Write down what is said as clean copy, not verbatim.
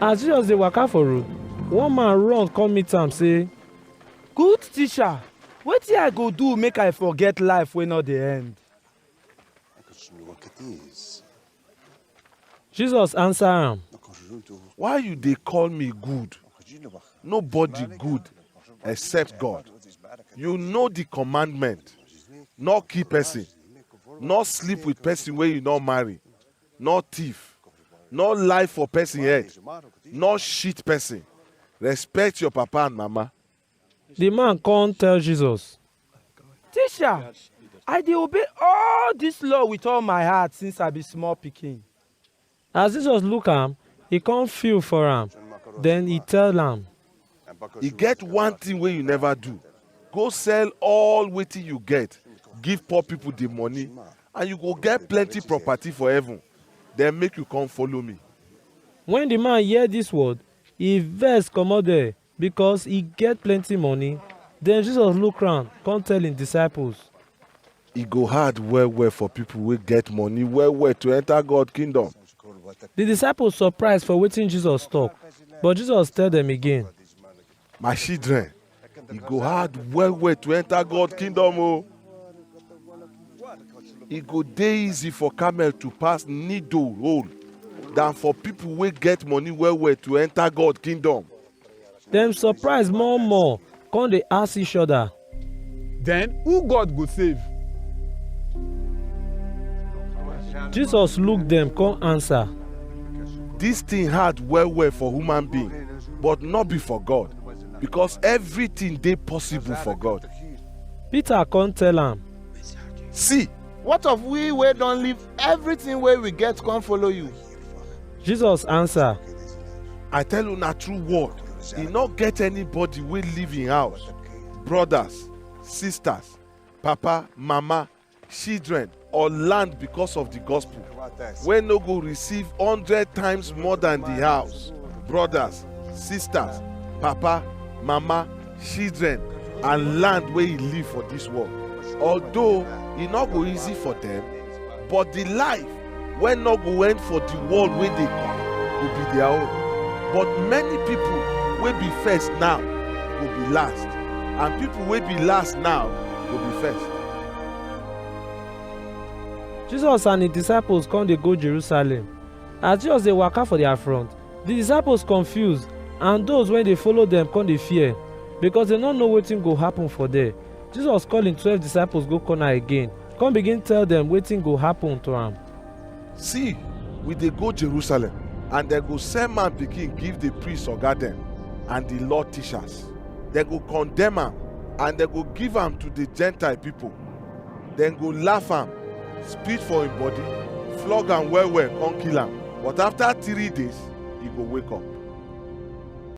As Jesus dey waka for road, one man run come meet am say, Good teacher, wetin I go do make I forget life wey no dey end? Jesus answer am, Why you dey call me good? Nobody good except God. You know the commandment. Not kill person, not sleep with person wey you not marry, not thief, not lie for person head, not cheat person. Respect your papa and mama. the man come tell Jesus, Teacher, I dey obey all dis law with all my heart since I be small pikin. as Jesus look am, he come feel for am, then he tell am, E get one thing wey you never do. Go sell all wetin you get, give poor people the money, and you go get plenty property for heaven. Then make you come follow me. when the man hear this word, he vex comot there because he get plenty money. Then Jesus look round come tell him disciples, E go hard well well for people wey get money well well to enter God kingdom. the disciples surprise for wetin Jesus talk, but Jesus tell them again, My children, e go hard well well to enter God kingdom o. E go dey easy for camel to pass needle hole than for people wey get money well well to enter God kingdom. dem surprise more come dey ask each other, Then who God go save? Jesus look dem come answer, This thing hard well well for human being, but not be for God, because everything dey possible for God. Peter come tell am, See, What of we wey don leave everything wey we get come follow you? Jesus answer, I tell una true word, e no get anybody wey live in house, brothers, sisters, papa, mama, children or land because of the gospel, wey no go receive 100 times more than the house, brothers, sisters, papa, mama, children and land wey e live for this world. Although e no go easy for them, but the life wey no go end for the world wey dey come go be their own. But many people wey be first now go be last, and people wey be last now go be first. Jesus and his disciples come dey go Jerusalem. As Jesus dey waka for their front, the disciples confuse and those wey dey follow dem come dey fear because dem no know wetin go happen for there. Jesus call him 12 disciples go corner again, come begin tell dem wetin go happen to am. See, we dey go Jerusalem, and dem go send man pikin give the priest oga dem and the law teachers. Dem go condemn am, and dem go give am to the Gentile people. Dem go laugh am, spit for him body, flog am well well, come kill am. But after 3 days, he go wake up.